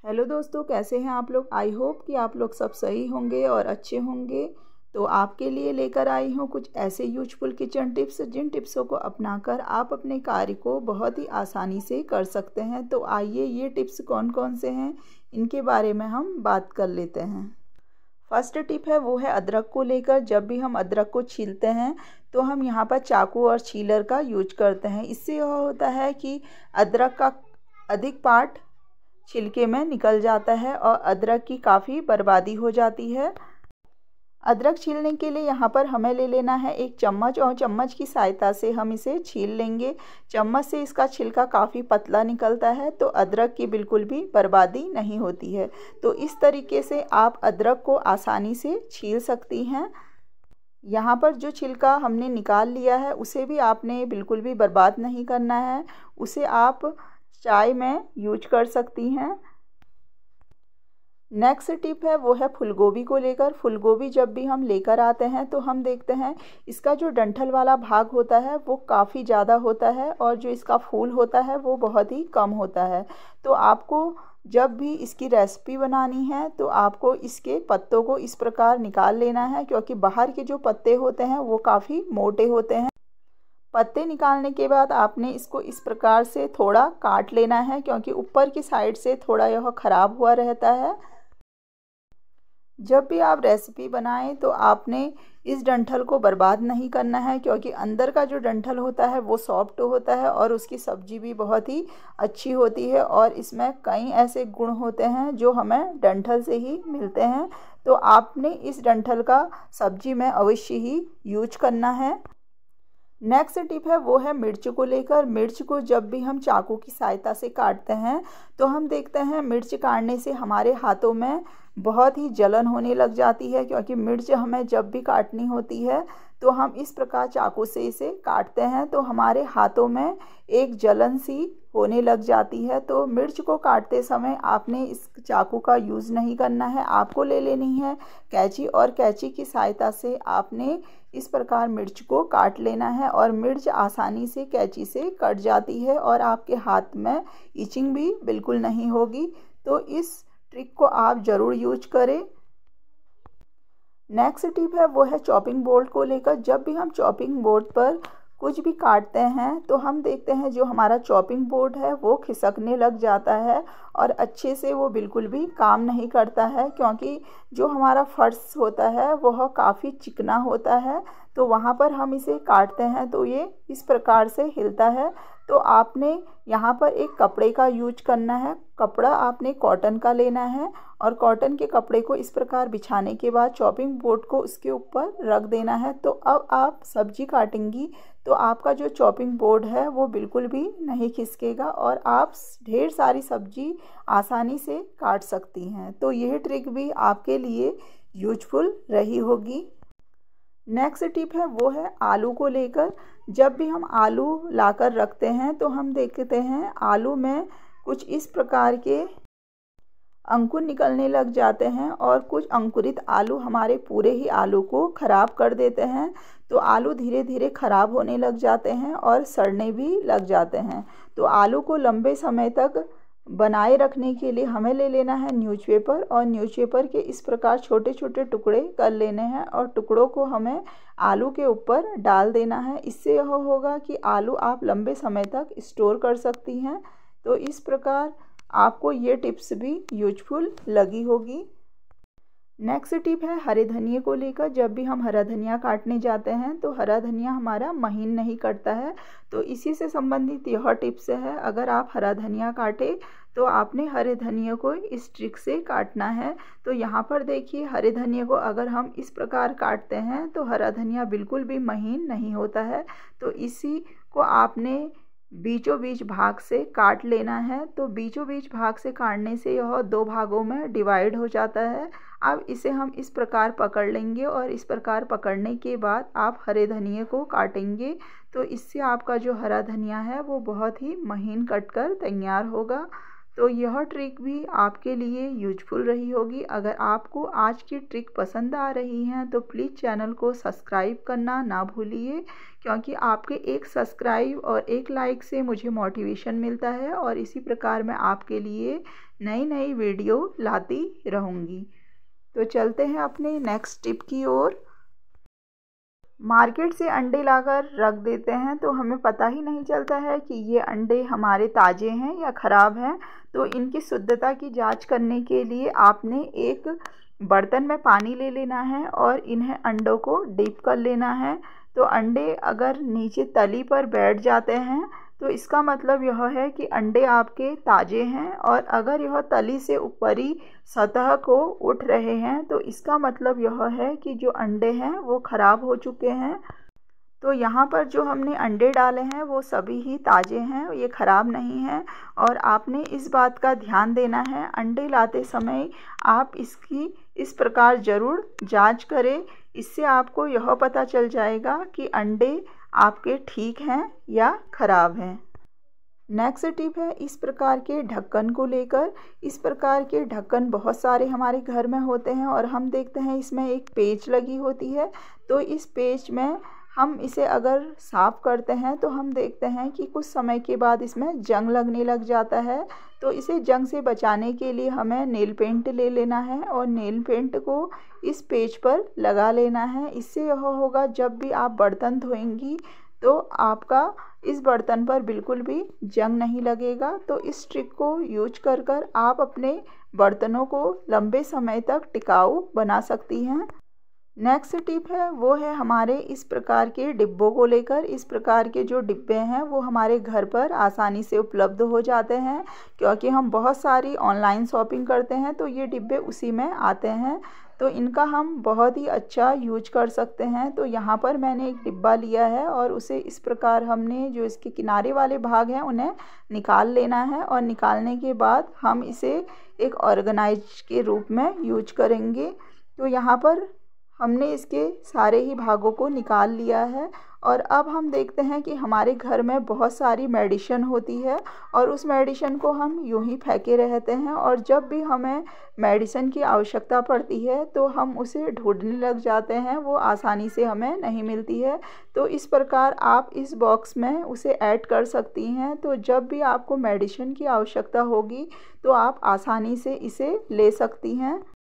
Hello दोस्तों, कैसे हैं आप लोग। आई होप कि आप लोग सब सही होंगे और अच्छे होंगे। तो आपके लिए लेकर आई हूँ कुछ ऐसे यूजफुल किचन टिप्स जिन टिप्सों को अपनाकर आप अपने कार्य को बहुत ही आसानी से कर सकते हैं। तो आइए ये टिप्स कौन कौन से हैं इनके बारे में हम बात कर लेते हैं। फर्स्ट टिप है वो है अदरक को लेकर। जब भी हम अदरक को छीलते हैं तो हम यहाँ पर चाकू और छीलर का यूज करते हैं। इससे यह होता है कि अदरक का अधिक पार्ट छिलके में निकल जाता है और अदरक की काफ़ी बर्बादी हो जाती है। अदरक छीलने के लिए यहाँ पर हमें ले लेना है एक चम्मच और चम्मच की सहायता से हम इसे छील लेंगे। चम्मच से इसका छिलका काफ़ी पतला निकलता है तो अदरक की बिल्कुल भी बर्बादी नहीं होती है। तो इस तरीके से आप अदरक को आसानी से छील सकती हैं। यहाँ पर जो छिलका हमने निकाल लिया है उसे भी आपने बिल्कुल भी बर्बाद नहीं करना है। उसे आप चाय में यूज कर सकती हैं। नेक्स्ट टिप है वो है फूलगोभी को लेकर। फूलगोभी जब भी हम लेकर आते हैं तो हम देखते हैं इसका जो डंठल वाला भाग होता है वो काफ़ी ज़्यादा होता है और जो इसका फूल होता है वो बहुत ही कम होता है। तो आपको जब भी इसकी रेसिपी बनानी है तो आपको इसके पत्तों को इस प्रकार निकाल लेना है, क्योंकि बाहर के जो पत्ते होते हैं वो काफ़ी मोटे होते हैं। पत्ते निकालने के बाद आपने इसको इस प्रकार से थोड़ा काट लेना है, क्योंकि ऊपर की साइड से थोड़ा यह ख़राब हुआ रहता है। जब भी आप रेसिपी बनाएं तो आपने इस डंठल को बर्बाद नहीं करना है, क्योंकि अंदर का जो डंठल होता है वो सॉफ्ट होता है और उसकी सब्ज़ी भी बहुत ही अच्छी होती है और इसमें कई ऐसे गुण होते हैं जो हमें डंठल से ही मिलते हैं। तो आपने इस डंठल का सब्जी में अवश्य ही यूज करना है। नेक्स्ट टिप है वो है मिर्च को लेकर। मिर्च को जब भी हम चाकू की सहायता से काटते हैं तो हम देखते हैं मिर्च काटने से हमारे हाथों में बहुत ही जलन होने लग जाती है, क्योंकि मिर्च हमें जब भी काटनी होती है तो हम इस प्रकार चाकू से इसे काटते हैं तो हमारे हाथों में एक जलन सी होने लग जाती है। तो मिर्च को काटते समय आपने इस चाकू का यूज़ नहीं करना है। आपको ले लेनी है कैंची और कैंची की सहायता से आपने इस प्रकार मिर्च को काट लेना है और मिर्च आसानी से कैंची से कट जाती है और आपके हाथ में इचिंग भी बिल्कुल नहीं होगी। तो इस ट्रिक को आप ज़रूर यूज करें। नेक्स्ट टिप है वो है चॉपिंग बोर्ड को लेकर। जब भी हम चॉपिंग बोर्ड पर कुछ भी काटते हैं तो हम देखते हैं जो हमारा चॉपिंग बोर्ड है वो खिसकने लग जाता है और अच्छे से वो बिल्कुल भी काम नहीं करता है, क्योंकि जो हमारा फर्श होता है वह काफ़ी चिकना होता है। तो वहाँ पर हम इसे काटते हैं तो ये इस प्रकार से हिलता है। तो आपने यहाँ पर एक कपड़े का यूज करना है। कपड़ा आपने कॉटन का लेना है और कॉटन के कपड़े को इस प्रकार बिछाने के बाद चॉपिंग बोर्ड को उसके ऊपर रख देना है। तो अब आप सब्जी काटेंगी तो आपका जो चॉपिंग बोर्ड है वो बिल्कुल भी नहीं खिसकेगा और आप ढेर सारी सब्जी आसानी से काट सकती हैं। तो यह ट्रिक भी आपके लिए यूजफुल रही होगी। नेक्स्ट टिप है वो है आलू को लेकर। जब भी हम आलू लाकर रखते हैं तो हम देखते हैं आलू में कुछ इस प्रकार के अंकुर निकलने लग जाते हैं और कुछ अंकुरित आलू हमारे पूरे ही आलू को ख़राब कर देते हैं। तो आलू धीरे धीरे ख़राब होने लग जाते हैं और सड़ने भी लग जाते हैं। तो आलू को लंबे समय तक बनाए रखने के लिए हमें ले लेना है न्यूज़पेपर और न्यूज़पेपर के इस प्रकार छोटे छोटे टुकड़े कर लेने हैं और टुकड़ों को हमें आलू के ऊपर डाल देना है। इससे यह होगा कि आलू आप लंबे समय तक स्टोर कर सकती हैं। तो इस प्रकार आपको ये टिप्स भी यूजफुल लगी होगी। नेक्स्ट टिप है हरे धनिए को लेकर। जब भी हम हरा धनिया काटने जाते हैं तो हरा धनिया हमारा महीन नहीं कटता है। तो इसी से संबंधित यह टिप्स है। अगर आप हरा धनिया काटे तो आपने हरे धनिए को इस ट्रिक से काटना है। तो यहाँ पर देखिए हरे धनिए को अगर हम इस प्रकार काटते हैं तो हरा धनिया बिल्कुल भी महीन नहीं होता है। तो इसी को आपने बीचों बीच भाग से काट लेना है। तो बीचों बीच भाग से काटने से यह दो भागों में डिवाइड हो जाता है। अब इसे हम इस प्रकार पकड़ लेंगे और इस प्रकार पकड़ने के बाद आप हरे धनिए को काटेंगे तो इससे आपका जो हरा धनिया है वो बहुत ही महीन कट कर तैयार होगा। तो यह ट्रिक भी आपके लिए यूजफुल रही होगी। अगर आपको आज की ट्रिक पसंद आ रही हैं तो प्लीज़ चैनल को सब्सक्राइब करना ना भूलिए, क्योंकि आपके एक सब्सक्राइब और एक लाइक से मुझे मोटिवेशन मिलता है और इसी प्रकार मैं आपके लिए नई नई वीडियो लाती रहूँगी। तो चलते हैं अपने नेक्स्ट टिप की ओर। मार्केट से अंडे लाकर रख देते हैं तो हमें पता ही नहीं चलता है कि ये अंडे हमारे ताज़े हैं या ख़राब हैं। तो इनकी शुद्धता की जांच करने के लिए आपने एक बर्तन में पानी ले लेना है और इन्हें अंडों को डीप कर लेना है। तो अंडे अगर नीचे तली पर बैठ जाते हैं तो इसका मतलब यह है कि अंडे आपके ताज़े हैं, और अगर यह तली से ऊपरी सतह को उठ रहे हैं तो इसका मतलब यह है कि जो अंडे हैं वो ख़राब हो चुके हैं। तो यहाँ पर जो हमने अंडे डाले हैं वो सभी ही ताज़े हैं, ये ख़राब नहीं हैं। और आपने इस बात का ध्यान देना है, अंडे लाते समय आप इसकी इस प्रकार ज़रूर जांच करें। इससे आपको यह पता चल जाएगा कि अंडे आपके ठीक हैं या ख़राब हैं। नेक्स्ट टिप है इस प्रकार के ढक्कन को लेकर। इस प्रकार के ढक्कन बहुत सारे हमारे घर में होते हैं और हम देखते हैं इसमें एक पेच लगी होती है। तो इस पेच में हम इसे अगर साफ़ करते हैं तो हम देखते हैं कि कुछ समय के बाद इसमें जंग लगने लग जाता है। तो इसे जंग से बचाने के लिए हमें नेल पेंट ले लेना है और नेल पेंट को इस पेच पर लगा लेना है। इससे यह होगा जब भी आप बर्तन धोएंगी तो आपका इस बर्तन पर बिल्कुल भी जंग नहीं लगेगा। तो इस ट्रिक को यूज कर कर आप अपने बर्तनों को लंबे समय तक टिकाऊ बना सकती हैं। नेक्स्ट टिप है वो है हमारे इस प्रकार के डिब्बों को लेकर। इस प्रकार के जो डिब्बे हैं वो हमारे घर पर आसानी से उपलब्ध हो जाते हैं, क्योंकि हम बहुत सारी ऑनलाइन शॉपिंग करते हैं तो ये डिब्बे उसी में आते हैं। तो इनका हम बहुत ही अच्छा यूज कर सकते हैं। तो यहाँ पर मैंने एक डिब्बा लिया है और उसे इस प्रकार हमने जो इसके किनारे वाले भाग हैं उन्हें निकाल लेना है, और निकालने के बाद हम इसे एक ऑर्गेनाइज के रूप में यूज करेंगे। तो यहाँ पर हमने इसके सारे ही भागों को निकाल लिया है, और अब हम देखते हैं कि हमारे घर में बहुत सारी मेडिसिन होती है और उस मेडिसिन को हम यूं ही फेंके रहते हैं, और जब भी हमें मेडिसिन की आवश्यकता पड़ती है तो हम उसे ढूंढने लग जाते हैं, वो आसानी से हमें नहीं मिलती है। तो इस प्रकार आप इस बॉक्स में उसे ऐड कर सकती हैं। तो जब भी आपको मेडिसिन की आवश्यकता होगी तो आप आसानी से इसे ले सकती हैं।